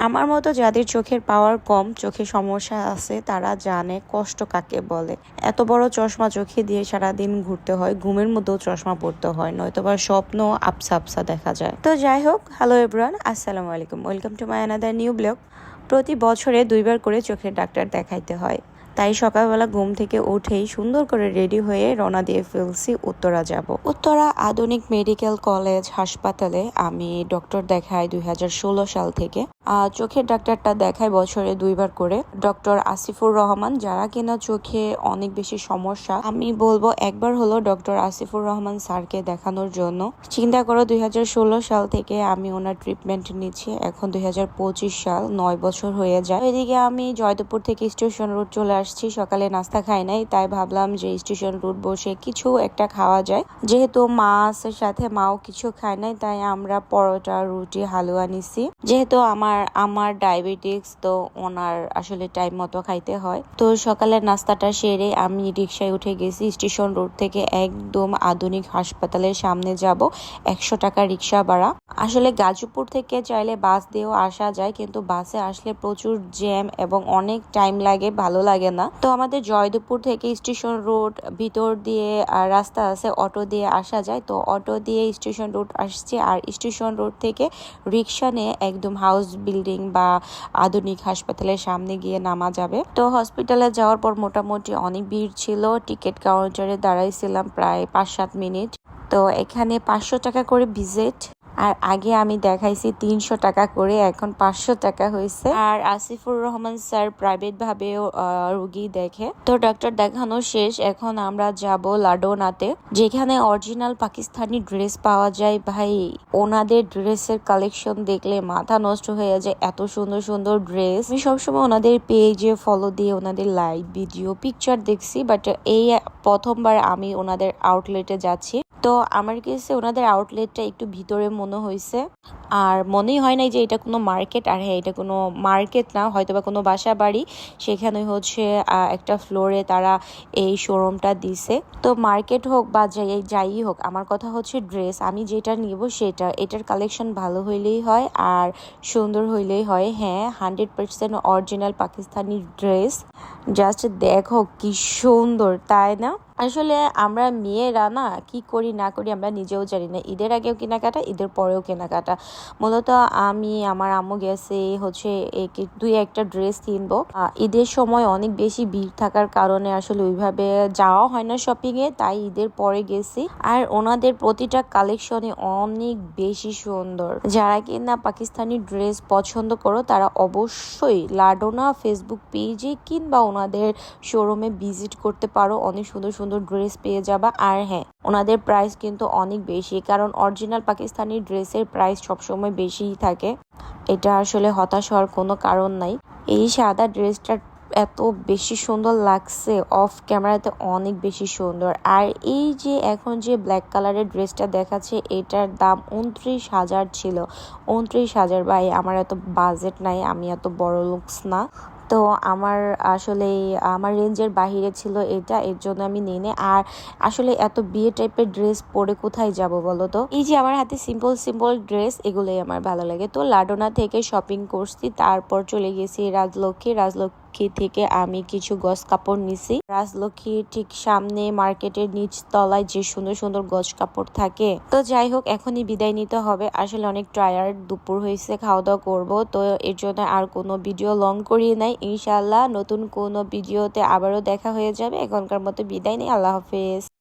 আমার মতো যাদের চোখের পাওয়ার কম, চোখে সমস্যা আছে, তারা জানে কষ্ট কাকে বলে। এত বড় চশমা চোখে দিয়ে সারাদিন ঘুরতে হয়, ঘুমের মধ্যেও চশমা পড়তে হয়, নয়তোবা স্বপ্ন আবসা আবসা দেখা যায়। তো যাই হোক, হ্যালো এভরিওয়ান, আসসালামু আলাইকুম, welcome to my another new blog. প্রতি বছরে 2বার করে চোখের ডাক্তার দেখাইতে হয়, তাই সকালবেলা ঘুম থেকে উঠেই সুন্দর করে রেডি হয়ে রওনা দিয়ে ফেলছি উত্তরা যাব। উত্তরা আধুনিক মেডিকেল কলেজ হাসপাতালে আমি ডক্টর দেখাই 2016 সাল থেকে। চোখের ডাক্তারটা দেখায় বছরে 2বার করে। ডক্টর আসিফুর রহমান, যারা কিনা চোখে অনেক বেশি সমস্যা, আমি বলবো একবার হলো ডক্টর আসিফুর রহমান স্যারকে দেখানোর জন্য। চিন্তা করো 2016 সাল থেকে আমি ওনার ট্রিটমেন্ট নিচ্ছি, এখন 2025 সাল, 9 বছর হয়ে যায়। এদিকে আমি জয়দেবপুর থেকে স্টেশন রোড চলে আসছি, সকালে নাস্তা খাই নাই, তাই ভাবলাম যে স্টেশন রোড বসে কিছু একটা খাওয়া যায়। যেহেতু মা আছে সাথে, মাও কিছু খায় নাই, তাই আমরা পরোটা, রুটি, হালুয়া নিছি। যেহেতু আমার ডায়াবেটিক্স, তো ওনার আসলে টাইম মতো খাইতে হয়। তো সকালের নাস্তাটা সেরে আমি রিক্সায় উঠে গেছি। স্টেশন রোড থেকে একদম আধুনিক হাসপাতালের সামনে যাব, 100 টাকা রিক্সা ভাড়া। আসলে গাজীপুর থেকে চাইলে বাস দিয়েও আসা যায়, কিন্তু বাসে আসলে প্রচুর জ্যাম এবং অনেক টাইম লাগে, ভালো লাগে না। তো আমাদের জয়দেবপুর থেকে স্টেশন রোড ভিতর দিয়ে রাস্তা আছে, অটো দিয়ে আসা যায়। তো অটো দিয়ে স্টেশন রোড আসছি, আর স্টেশন রোড থেকে রিক্সা নিয়ে একদম হাউস বিল্ডিং বা আধুনিক হাসপাতালের সামনে গিয়ে নামা যাবে। তো হসপিটালে যাওয়ার পর মোটামুটি অনেক ভিড় ছিল, টিকিট কাউন্টারে দাঁড়াইছিলাম প্রায় 5-7 মিনিট। তো এখানে 500 টাকা করে ভিজিট, আর আগে আমি দেখাইছি 300 টাকা করে, এখন 500 টাকা হয়েছে। আর আসিফুর রহমান স্যার প্রাইভেট ভাবেও রুগী দেখে। তো ডাক্তার দেখানো শেষ, এখন আমরা যাব লাডোনাতে, যেখানে অরিজিনাল পাকিস্তানি ড্রেস পাওয়া যায়। ভাই, ওনাদের ড্রেসের কালেকশন দেখলে মাথা নষ্ট হয়ে যায়, এত সুন্দর সুন্দর ড্রেস। আমি সবসময় ওনাদের পেজে ফলো দিয়ে ওনাদের লাইভ ভিডিও পিকচার দেখছি, বাট এই প্রথমবার আমি ওনাদের আউটলেটে যাচ্ছি। তো আমার কাছে ওনাদের আউটলেটটা একটু ভিতরে মনে হয়েছে, আর মনেই হয় নাই যে এটা কোনো মার্কেট। আর হ্যাঁ, এটা কোনো মার্কেট না, হয়তো বা কোনো বাসা বাড়ি, সেখানে হচ্ছে একটা ফ্লোরে তারা এই শোরুমটা দিছে। তো মার্কেট হোক বা যাই হোক, আমার কথা হচ্ছে ড্রেস আমি যেটা নিব সেটা, এটার কালেকশন ভালো হইলেই হয় আর সুন্দর হইলেই হয়। হ্যাঁ, 100% অরিজিনাল পাকিস্তানি ড্রেস। জাস্ট দেখো কি সুন্দর, তাই না? আসলে আমরা মেয়েরা না, কি করি না করি আমরা নিজেও জানি না। ঈদের আগেও কেনাকাটা, ঈদের পরেও কেনাকাটা। মূলত আমি, আমার আম্মু গেছে হচ্ছে 2-1টা ড্রেস কিনবো। ঈদের সময় অনেক বেশি ভিড় থাকার কারণে আসলে ওইভাবে যাওয়া হয় না শপিং এ, তাই ঈদের পরে গেছি। আর ওনাদের প্রতিটা কালেকশনে অনেক বেশি সুন্দর। যারা কিনা পাকিস্তানি ড্রেস পছন্দ করো, তারা অবশ্যই লাডোনা ফেসবুক পেজে কিংবা ওনাদের শোরুমে ভিজিট করতে পারো, অনেক সুন্দর সুন্দর ড্রেস পেয়ে যাবা। আর হ্যাঁ, ওনাদের প্রাইস কিন্তু অনেক বেশি, কারণ অরিজিনাল পাকিস্তানি ড্রেসের প্রাইস সবসময় বেশিই থাকে। এটা আসলে হতাশ হওয়ার কোনো কারণ নাই। এই সাদা ড্রেসটা এত বেশি সুন্দর লাগছে, অফ ক্যামেরাতে অনেক বেশি সুন্দর। আর এই যে এখন যে ব্ল্যাক কালারের ড্রেসটা দেখাচ্ছে, এটার দাম 29,000 ছিল। 29,000! ভাই, আমার এত বাজেট নাই, আমি এত বড় লুকস না। তো আমার আসলে আমার রেঞ্জের বাহিরে ছিল এটা, এর জন্য আমি নিই নি। আর আসলে এত বিয়ে টাইপের ড্রেস পরে কোথায় যাব বলো তো? এই যে আমার হাতে সিম্পল সিম্পল ড্রেস, এগুলোই আমার ভালো লাগে। তো লাডোনা থেকে শপিং করছি, তারপর চলে গেছি রাজলক্ষ্মী থেকে আমি কিছু গজ কাপড় নিছি। রাজলক্ষ্মীর ঠিক সামনে মার্কেটের নিচ তলায় যে সুন্দর সুন্দর গজ কাপড় থাকে। তো যাই হোক, এখনই বিদায় নিতে হবে, আসলে অনেক টায়ার্ড, দুপুর হয়েছে, খাওয়া দাওয়া করবো। তো এর জন্য আর কোনো ভিডিও লং করিয়ে নাই। ইনশাল্লাহ নতুন কোনো ভিডিওতে আবারও দেখা হয়ে যাবে। এখনকার মতো বিদায় নেই, আল্লাহ হাফেজ।